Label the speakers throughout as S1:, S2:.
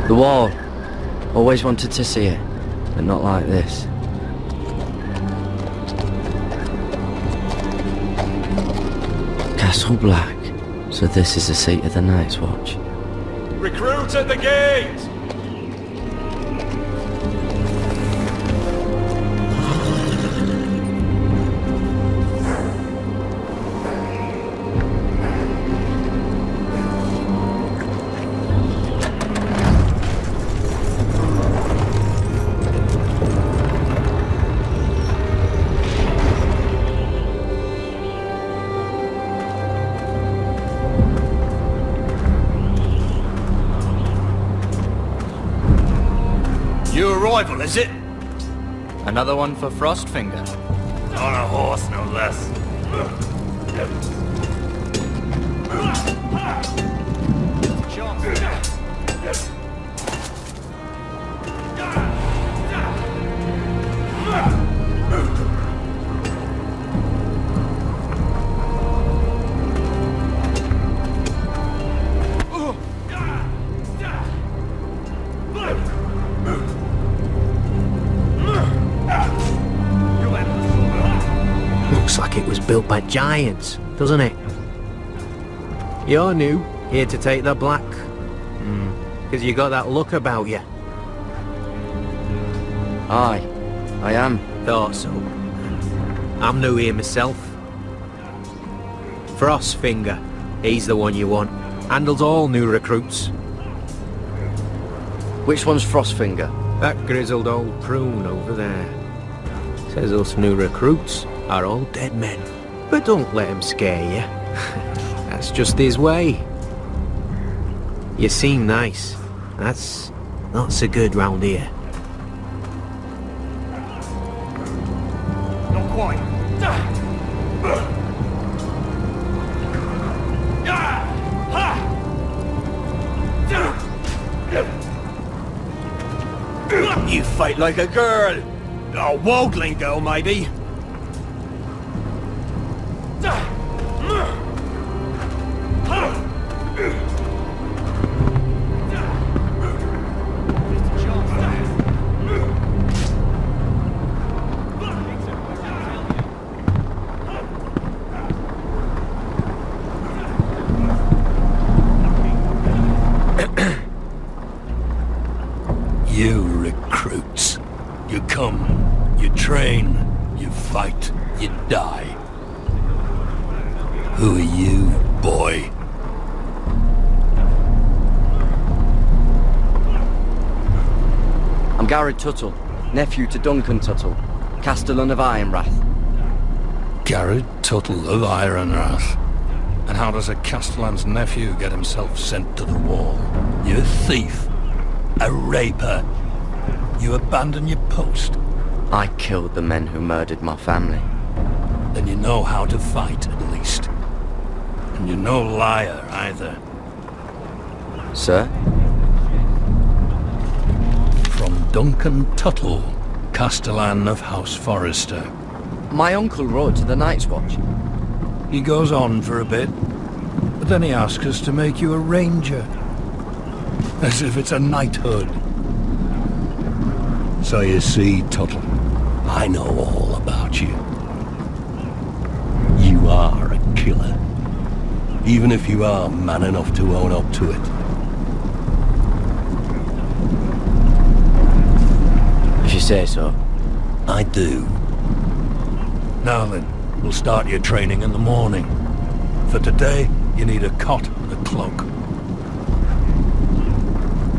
S1: The wall. Always wanted to see it, but not like this. Castle Black. So this is the seat of the Night's Watch.
S2: Recruit at the gate!
S3: New arrival, is it?
S4: Another one for Frostfinger.
S3: On a horse, no less.
S5: Looks like it was built by giants, doesn't it? You're new, here to take the black. Because you got that look about you.
S1: Aye, I am.
S5: Thought so. I'm new here myself. Frostfinger, he's the one you want. Handles all new recruits.
S1: Which one's Frostfinger?
S5: That grizzled old prune over there. Says us new recruits are all dead men. But don't let him scare you. That's just his way. You seem nice. That's not so good round here.
S3: Not quite.
S2: You fight like a girl! A worldling girl, maybe?
S3: You recruits. You come, you train, you fight, you die. Who are you, boy?
S1: I'm Garrett Tuttle, nephew to Duncan Tuttle, Castellan of Ironrath.
S3: Garrett Tuttle of Ironrath. And how does a Castellan's nephew get himself sent to the wall? You thief. A raper. You abandon your post.
S1: I killed the men who murdered my family.
S3: Then you know how to fight, at least. And you're no liar, either.
S1: Sir?
S3: From Duncan Tuttle, Castellan of House Forrester.
S1: My uncle rode to the Night's Watch.
S3: He goes on for a bit, but then he asks us to make you a ranger. As if it's a knighthood. So you see, Tuttle, I know all about you. You are a killer. Even if you are man enough to own up to it.
S1: If you say so.
S3: I do. Now then, we'll start your training in the morning. For today, you need a cot and a cloak.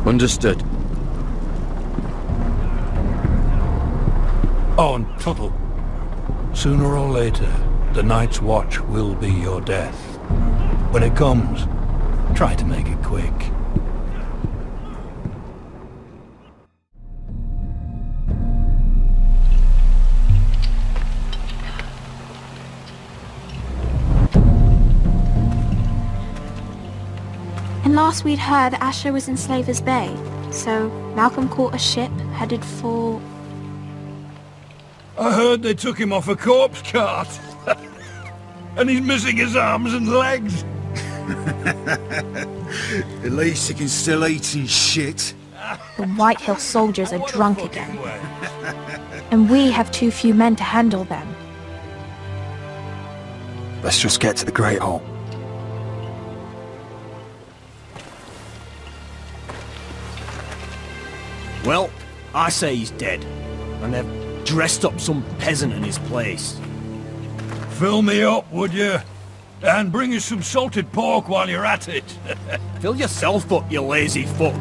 S1: Understood.
S3: Oh, and Tuttle, sooner or later, the Night's Watch will be your death. When it comes, try to make it quick.
S6: And last we'd heard, Asher was in Slaver's Bay, so Malcolm caught a ship headed for...
S3: I heard they took him off a corpse cart. And he's missing his arms and legs.
S7: At least he can still eat and shit.
S6: The Whitehill soldiers are drunk again. And we have too few men to handle them.
S2: Let's just get to the Great Hall. Well, I say he's dead. And they've dressed up some peasant in his place.
S3: Fill me up, would you? And bring us some salted pork while you're at it.
S2: Fill yourself up, you lazy fuck.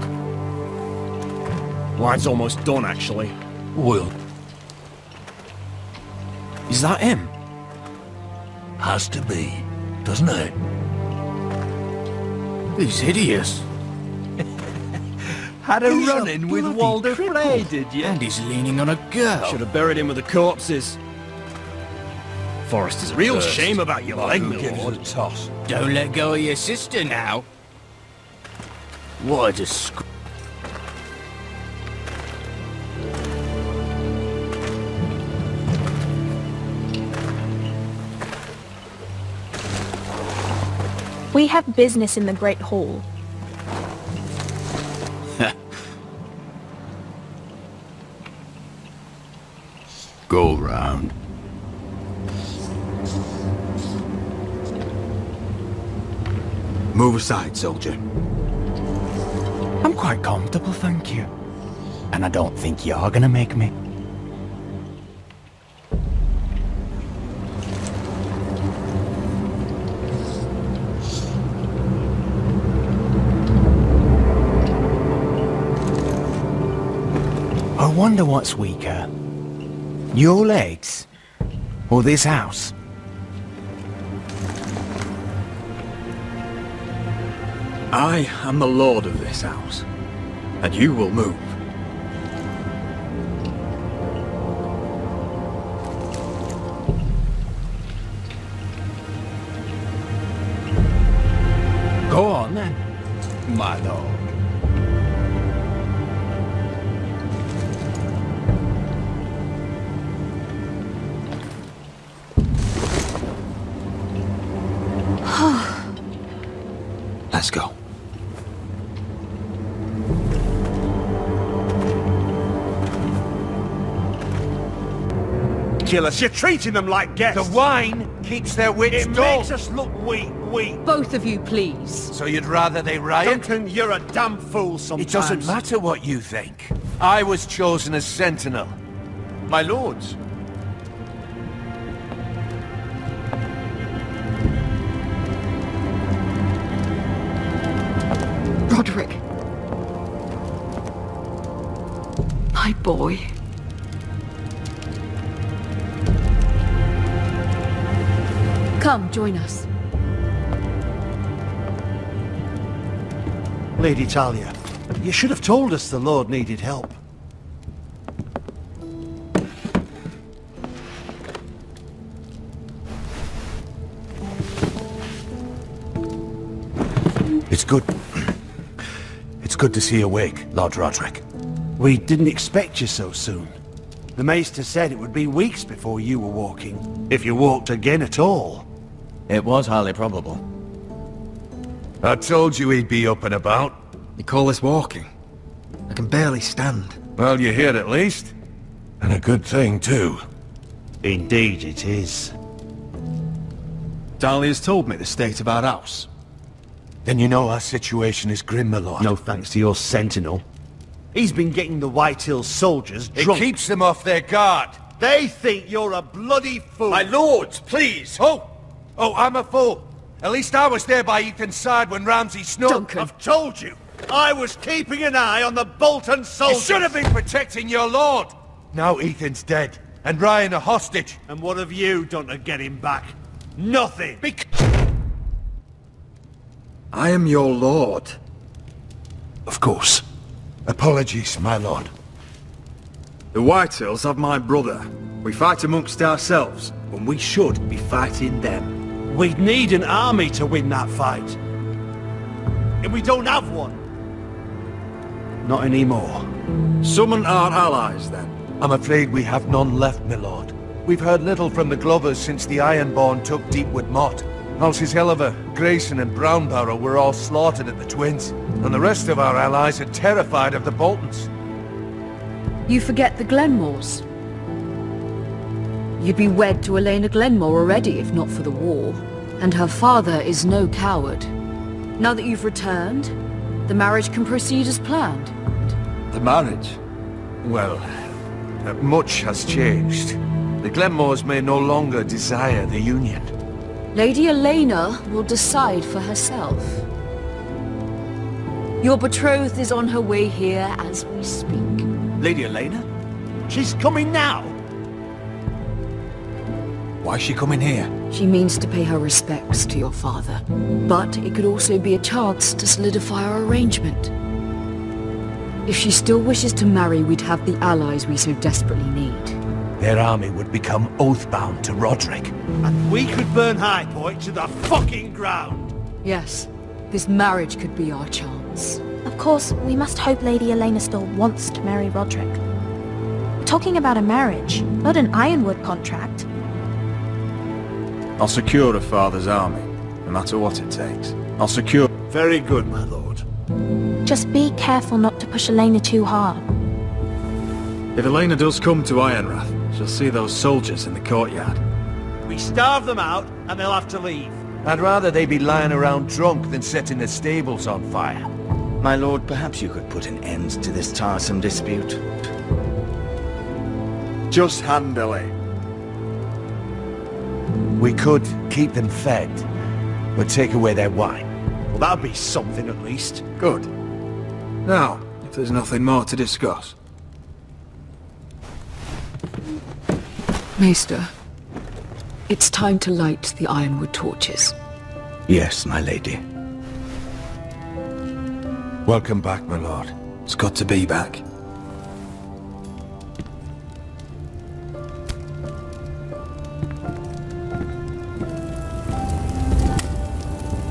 S2: Wine's almost done, actually.
S3: Well,
S2: Is that him?
S3: has to be, doesn't it?
S2: He's hideous.
S1: Had a run-in with Walder Frey, did you?
S2: And he's leaning on a girl. Should have buried him with the corpses. Forrest is a real shame about your leg,
S3: Who
S2: my
S3: gives
S2: lord.
S3: it a toss?
S5: Don't let go of your sister now.
S2: What a disgrace.
S6: We have business in the Great Hall.
S7: Go round.
S2: Move aside, soldier. I'm quite comfortable, thank you. And I don't think you're gonna make me. I wonder what's weaker. Your legs? Or this house? I am the lord of this house, and you will move. Go on then, my lord. Let's go.
S8: Ridiculous, you're treating them like guests.
S9: The wine keeps their wits
S8: It
S9: dull.
S8: makes us look weak.
S10: Both of you, please.
S9: So you'd rather they riot?
S8: Duncan, you're a damn fool sometimes.
S9: It doesn't matter what you think. I was chosen as sentinel.
S8: My lords.
S10: Roderick. My boy. Come, join us.
S8: Lady Talia, you should have told us the Lord needed help.
S9: It's good. It's good to see you awake, Lord Roderick.
S8: We didn't expect you so soon. The Maester said it would be weeks before you were walking, if you walked again at all.
S4: It was highly probable.
S9: I told you he'd be up and about.
S11: You call this walking? I can barely stand.
S9: Well, you're here at least. And a good thing, too.
S8: Indeed it is. Talia's told me the state of our house.
S9: Then you know our situation is grim, my lord.
S8: No thanks to your sentinel. He's been getting the Whitehill soldiers
S9: It
S8: drunk.
S9: keeps them off their guard.
S8: They think you're a bloody fool.
S9: My lords, please! Oh, I'm a fool. At least I was there by Ethan's side when Ramsay snuck.
S10: Duncan.
S8: I've told you. I was keeping an eye on the Bolton
S9: You
S8: soldiers.
S9: should have been protecting your lord. Now Ethan's dead, and Ryan a hostage.
S8: And what have you done to get him back? Nothing.
S11: I am your lord.
S9: Of course. Apologies, my lord.
S11: The Whitehills have my brother. We fight amongst ourselves, when we should be fighting them.
S8: We'd need an army to win that fight. And we don't have one. Not anymore.
S11: Summon our allies, then.
S9: I'm afraid we have none left, my lord. We've heard little from the Glovers since the Ironborn took Deepwood Motte. Houses Helliver, Grayson and Brownbarrow were all slaughtered at the Twins, and the rest of our allies are terrified of the Boltons.
S10: You forget the Glenmores. You'd be wed to Elena Glenmore already if not for the war. And her father is no coward. Now that you've returned, the marriage can proceed as planned.
S11: The marriage?
S9: Well, much has changed. The Glenmores may no longer desire the union.
S10: Lady Elena will decide for herself. Your betrothed is on her way here as we speak.
S8: Lady Elena? She's coming now!
S2: Why is she coming here?
S10: She means to pay her respects to your father. But it could also be a chance to solidify our arrangement. If she still wishes to marry, we'd have the allies we so desperately need.
S8: Their army would become oath-bound to Roderick. And we could burn High Point to the fucking ground!
S10: Yes, this marriage could be our chance.
S6: Of course, we must hope Lady Elena still wants to marry Roderick. We're talking about a marriage, not an Ironwood contract.
S11: I'll secure her father's army, no matter what it takes. I'll secure...
S8: Very good, my lord.
S6: Just be careful not to push Elena too hard.
S11: If Elena does come to Ironrath, she'll see those soldiers in the courtyard.
S8: We starve them out, and they'll have to leave.
S9: I'd rather they be lying around drunk than setting the stables on fire.
S4: My lord, perhaps you could put an end to this tiresome dispute.
S11: Just handle it.
S8: We could keep them fed, but take away their wine. Well, that'd be something at least.
S11: Good. Now, if there's nothing more to discuss.
S10: Maester, it's time to light the Ironwood torches.
S4: Yes, my lady.
S8: Welcome back, my lord.
S11: It's good to be back.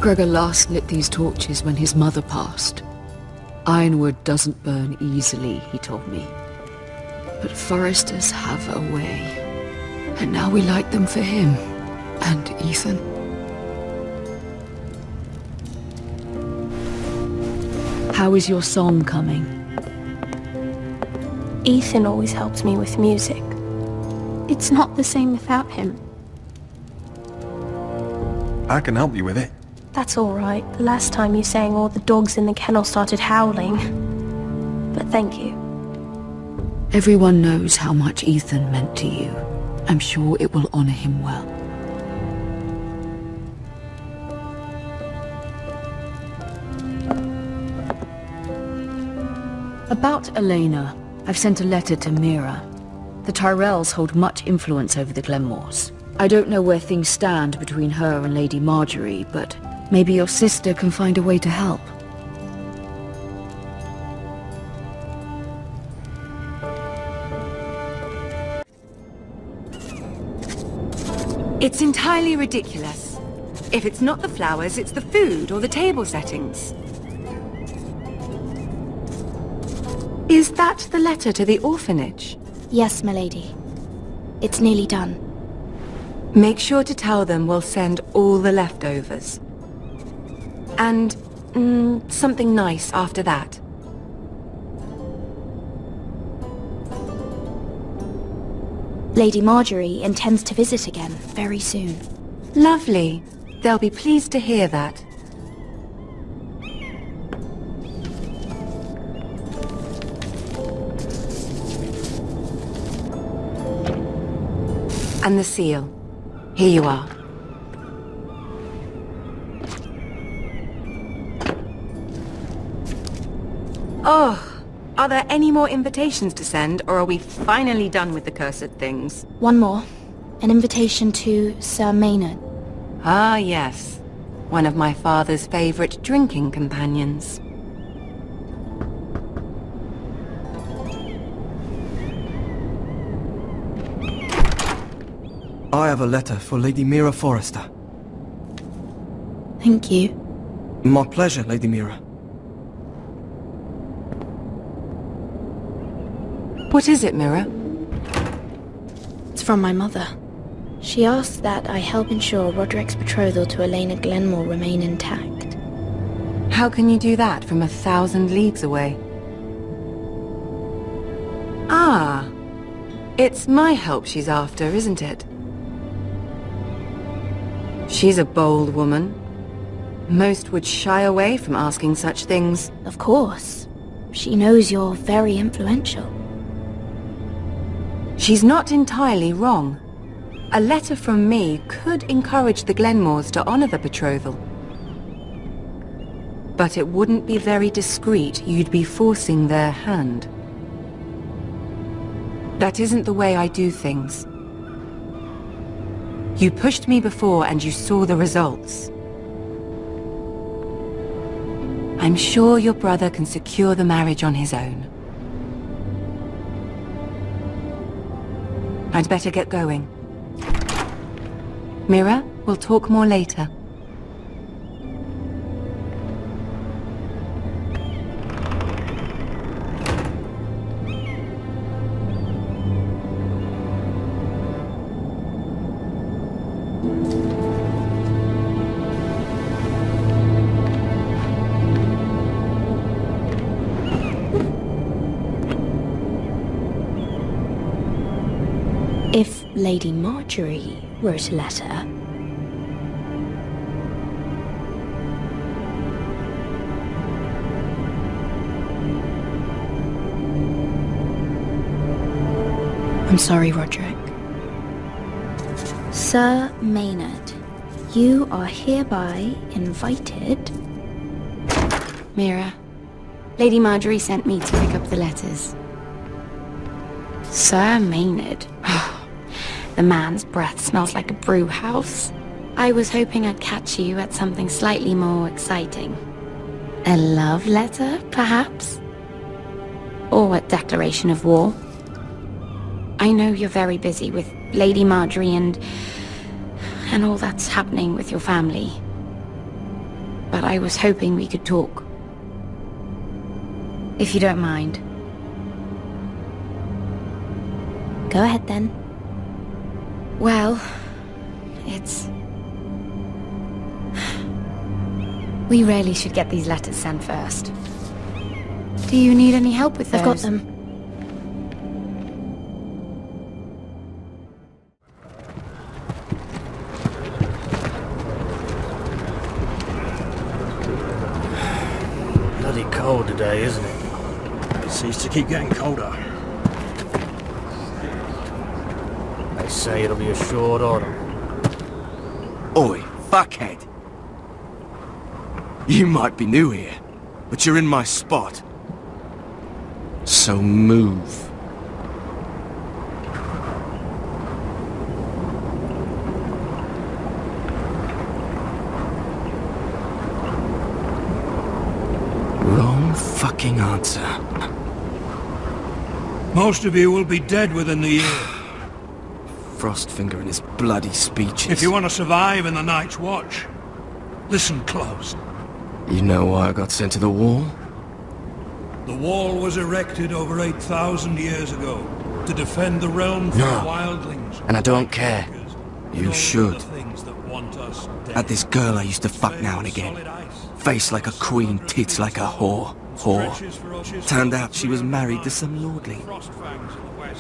S10: Gregor last lit these torches when his mother passed. Ironwood doesn't burn easily, he told me. But foresters have a way. And now we light them for him. And Ethan. How is your song coming?
S6: Ethan always helps me with music. It's not the same without him.
S11: I can help you with it.
S6: That's all right. The last time you sang, all the dogs in the kennel started howling. But thank you.
S10: Everyone knows how much Ethan meant to you. I'm sure it will honor him well. About Elena, I've sent a letter to Mira. The Tyrells hold much influence over the Glenmores. I don't know where things stand between her and Lady Marjorie, but maybe your sister can find a way to help.
S12: It's entirely ridiculous. If it's not the flowers, it's the food or the table settings. Is that the letter to the orphanage?
S6: Yes, my lady. It's nearly done.
S12: Make sure to tell them we'll send all the leftovers. And, something nice after that.
S6: Lady Marjorie intends to visit again very soon.
S12: Lovely. They'll be pleased to hear that. And the seal. Here you are. Oh, are there any more invitations to send, or are we finally done with the cursed things?
S6: One more. An invitation to Sir Maynard.
S12: Ah, yes. One of my father's favorite drinking companions.
S1: I have a letter for Lady Mira Forrester.
S6: Thank you.
S1: My pleasure, Lady Mira.
S12: What is it, Mira?
S6: It's from my mother.
S13: She asked that I help ensure Roderick's betrothal to Elena Glenmore remain intact.
S12: How can you do that from 1,000 leagues away? Ah, it's my help she's after, isn't it? She's a bold woman. Most would shy away from asking such things.
S13: Of course. She knows you're very influential.
S12: She's not entirely wrong. A letter from me could encourage the Glenmores to honor the betrothal. But it wouldn't be very discreet. You'd be forcing their hand. That isn't the way I do things. You pushed me before and you saw the results. I'm sure your brother can secure the marriage on his own. I'd better get going. Mira, we'll talk more later.
S13: If Lady Marjorie wrote a letter... I'm sorry, Roderick. Sir Maynard, you are hereby invited...
S14: Mira, Lady Marjorie sent me to pick up the letters.
S13: Sir Maynard?
S14: The man's breath smells like a brew house. I was hoping I'd catch you at something slightly more exciting. A love letter, perhaps? Or a declaration of war? I know you're very busy with Lady Marjorie and all that's happening with your family. But I was hoping we could talk. If you don't mind.
S13: Go ahead then.
S14: Well, it's... We really should get these letters sent first. Do you need any help with those?
S13: I've got them.
S15: Bloody cold today, isn't it? It seems to keep getting colder. They say it'll be a short autumn.
S4: Oi, fuckhead. You might be new here, but you're in my spot. So move. Wrong fucking answer.
S3: Most of you will be dead within the year.
S4: Frostfinger and his bloody speeches.
S3: If you want to survive in the Night's Watch, listen close.
S4: You know why I got sent to the wall?
S3: The wall was erected over 8,000 years ago to defend the realm from wildlings.
S4: And I don't care. You should. Had this girl I used to fuck now and again. Face like a queen, tits like a whore. Turned out she was married to some lordling.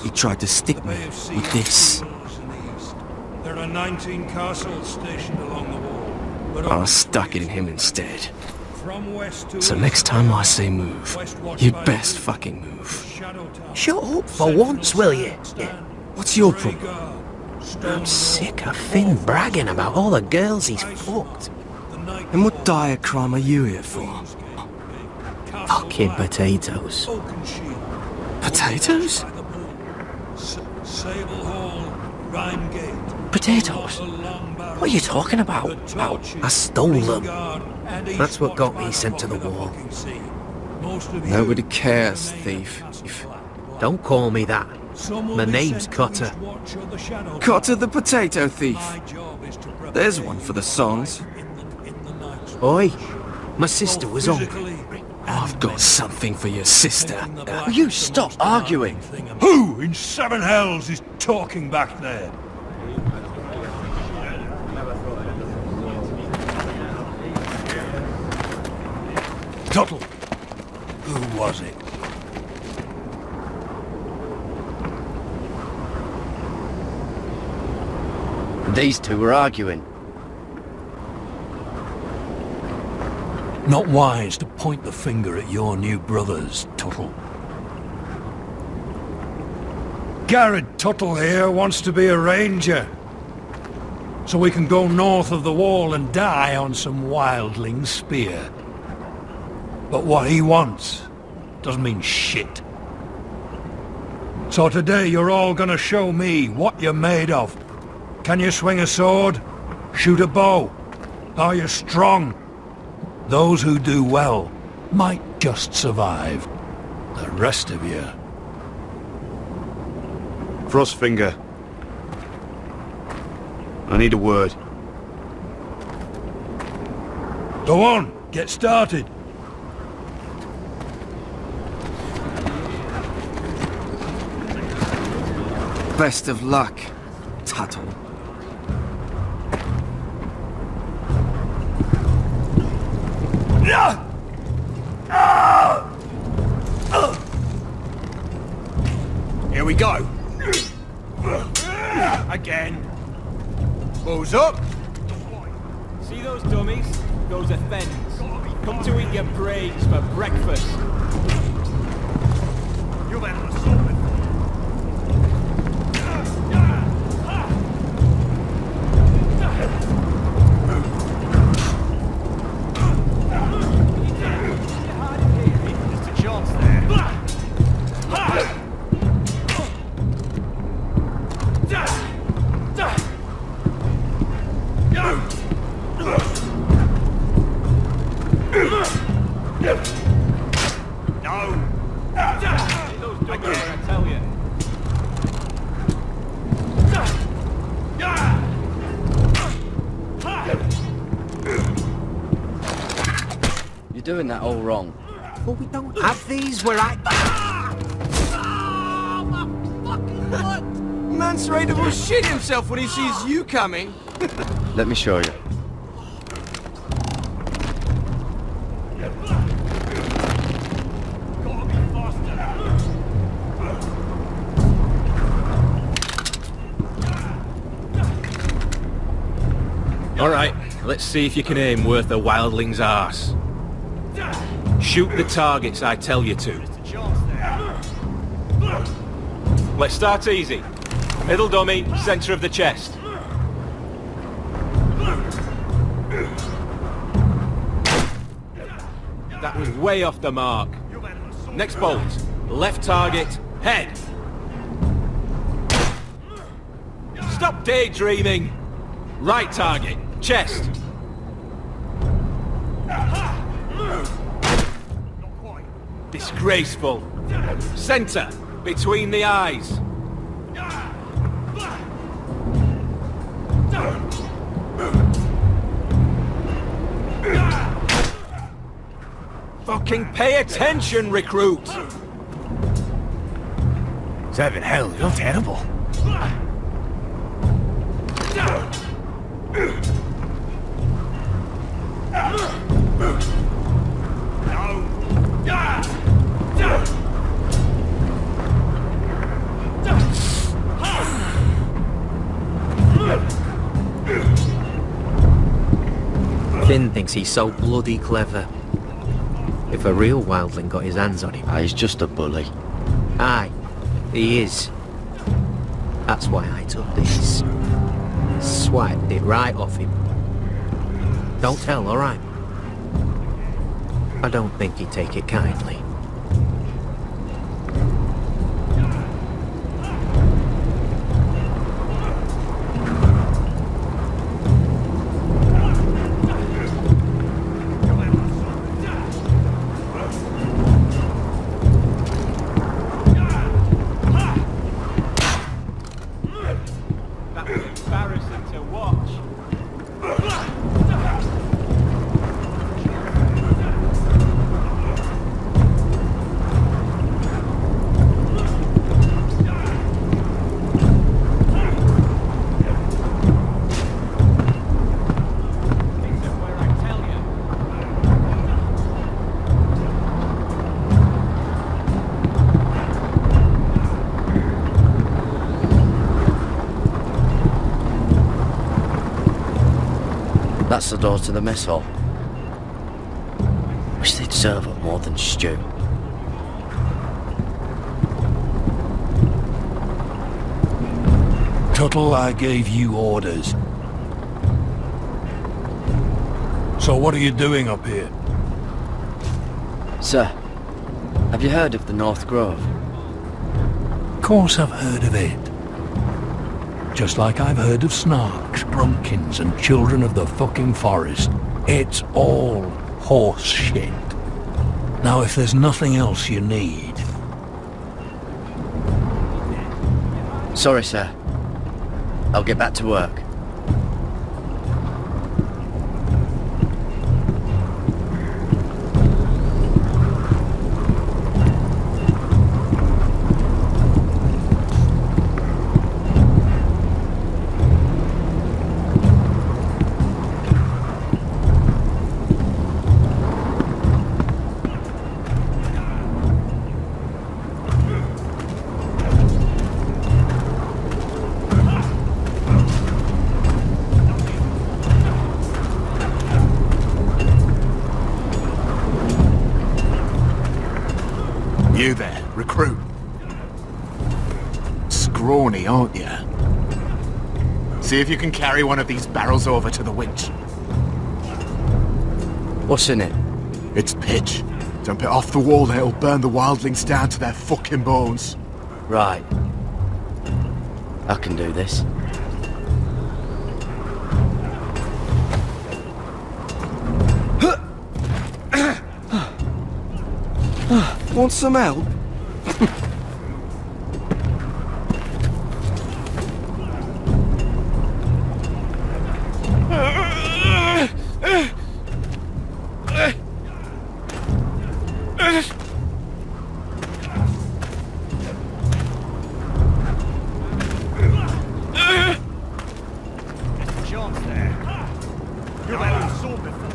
S4: He tried to stick me with this.
S3: There are 19 castles stationed along the wall.
S4: I stuck it in him instead. So next time I say move, you'd best fucking move.
S15: Shut up for once, will you?
S4: What's your problem?
S15: I'm sick of Finn bragging about all the girls he's fucked.
S4: And what dire crime are you here for?
S15: Fucking potatoes.
S4: Potatoes?
S15: Potatoes? What are you talking about? I stole them. That's what got me sent to the wall.
S4: Nobody cares, thief.
S15: Don't call me that. My name's Cutter.
S4: Cutter the potato thief. There's one for the songs.
S15: Oi, my sister was hungry.
S4: I've got something for your sister.
S15: Will you stop arguing?
S3: Who in seven hells is talking back there? Tuttle, who was it?
S1: These two were arguing.
S3: Not wise to point the finger at your new brothers, Tuttle. Garrett Tuttle here wants to be a ranger, so we can go north of the wall and die on some wildling spear. But what he wants doesn't mean shit. So today you're all gonna show me what you're made of. Can you swing a sword? Shoot a bow? Are you strong? Those who do well might just survive. The rest of you...
S11: Frostfinger. I need a word.
S3: Go on, get started.
S4: Best of luck, Tuttle.
S11: Here we go. Again. Balls up.
S16: See those dummies? Those are Fens. Come to eat your brains for breakfast. You've had an assault
S1: Doing that all wrong.
S5: Well, we don't have these where I...
S4: Man's ready to shit himself when he sees you coming.
S1: Let me show you.
S5: Alright, let's see if you can aim worth a wildling's arse. Shoot the targets I tell you to. Let's start easy. Middle dummy, center of the chest. That was way off the mark. Next bolt. Left target, head. Stop daydreaming. Right target, chest. Disgraceful. Center, between the eyes. Fucking pay attention, recruit!
S2: Seven hell, you're terrible.
S5: Finn thinks he's so bloody clever. If a real wildling got his hands on him...
S1: He's just a bully.
S5: Aye, he is. That's why I took this. Swiped it right off him. Don't tell, alright? I don't think he'd take it kindly.
S1: That's the door to the mess hall. Wish they'd serve up more than stew.
S3: Tuttle, I gave you orders. So what are you doing up here?
S1: Sir, have you heard of the North Grove?
S3: Of course I've heard of it. Just like I've heard of snarks, grunkins, and children of the fucking forest. It's all horse shit. Now, if there's nothing else you need...
S1: Sorry, sir. I'll get back to work.
S11: You there, recruit. Scrawny, aren't you? See if you can carry one of these barrels over to the winch.
S1: What's in it?
S11: It's pitch. Dump it off the wall there, it'll burn the wildlings down to their fucking bones.
S1: Right. I can do this.
S4: Want some help?
S16: John's there. You've had him sword before.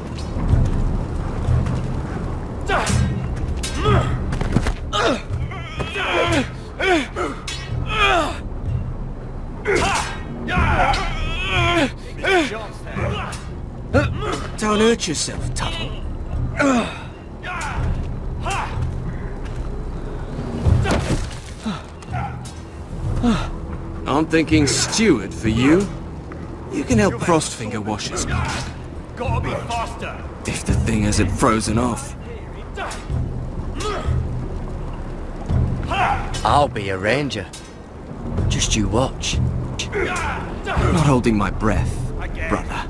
S4: Don't hurt yourself, Tuttle. I'm thinking steward for you. You can help Frostfinger wash his car.
S16: Gotta be faster.
S4: If the thing hasn't frozen off.
S1: I'll be a ranger. Just you watch.
S4: I'm not holding my breath, brother.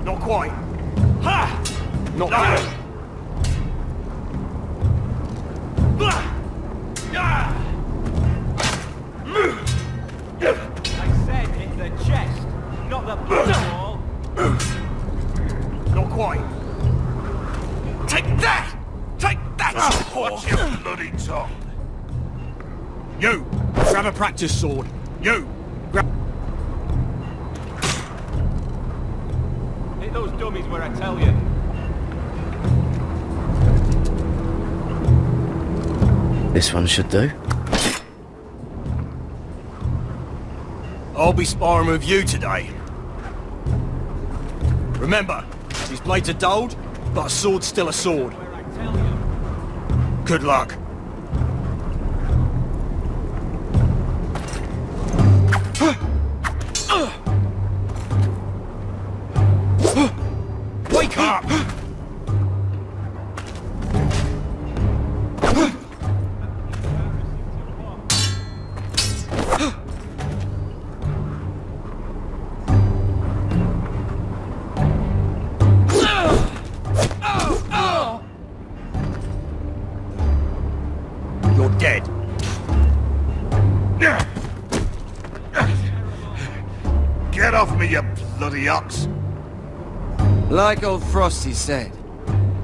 S16: Not quite. Ha! Not quite. I said hit the chest, not the blood wall. Not quite.
S9: Take that! Take that! Watch your bloody tongue! You! Grab a practice sword. You! Grab...
S16: Hit those dummies where I tell you.
S1: This one should do.
S9: I'll be sparring with you today. Remember, these blades are dulled, but a sword's still a sword. Good luck. Wake up! You're dead. Get off me, you bloody ox!
S4: Like old Frosty said,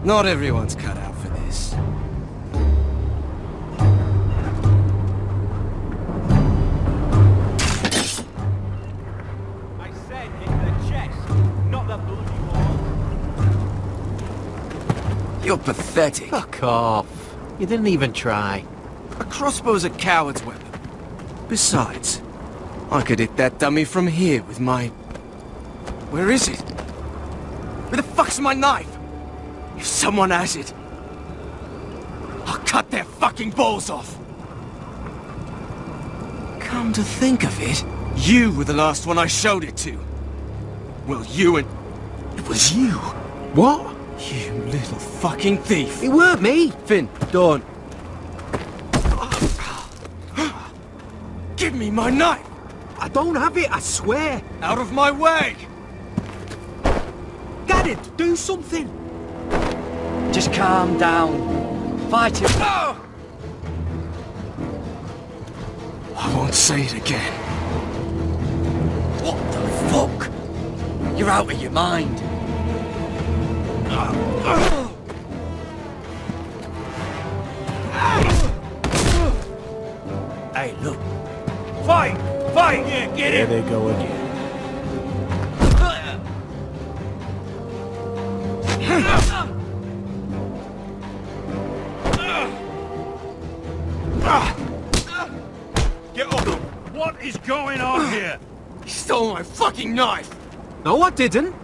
S4: not everyone's cut out for this.
S16: I said hit the chest, not the bloody wall.
S4: You're pathetic.
S5: Fuck off. You didn't even try.
S4: A crossbow's a coward's weapon. Besides, I could hit that dummy from here with my... Where is it? Where the fuck's my knife? If someone has it, I'll cut their fucking balls off. Come to think of it, you were the last one I showed it to. Well, you and... It was you.
S5: What?
S4: You little fucking thief.
S5: It weren't me.
S4: Finn, don't. Give me my knife!
S5: I don't have it, I swear.
S4: Out of my way!
S5: Garrett, do something.
S1: Just calm down. Fight him.
S4: Oh! I won't say it again.
S1: What the fuck? You're out of your mind.
S9: Hey, look. Fight! Fight! Yeah, get
S5: There
S9: it!
S5: they go again.
S9: Get up! What is going on here?
S4: He stole my fucking knife!
S5: No, I didn't.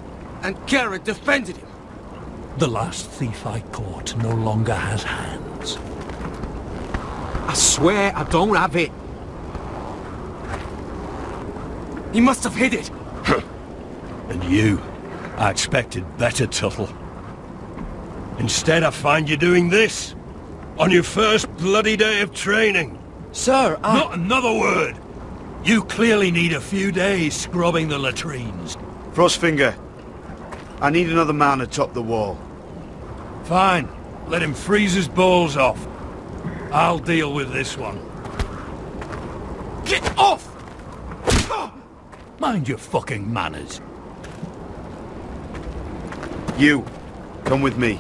S4: And Garrett defended him.
S3: The last thief I caught no longer has hands.
S5: I swear I don't have it.
S4: He must have hid it.
S3: And you, I expected better, Tuttle. Instead, I find you doing this. On your first bloody day of training.
S1: Sir,
S3: Not another word! You clearly need a few days scrubbing the latrines.
S8: Frostfinger, I need another man atop the wall.
S3: Fine. Let him freeze his balls off. I'll deal with this one.
S4: Get off!
S3: Mind your fucking manners.
S8: You, come with me.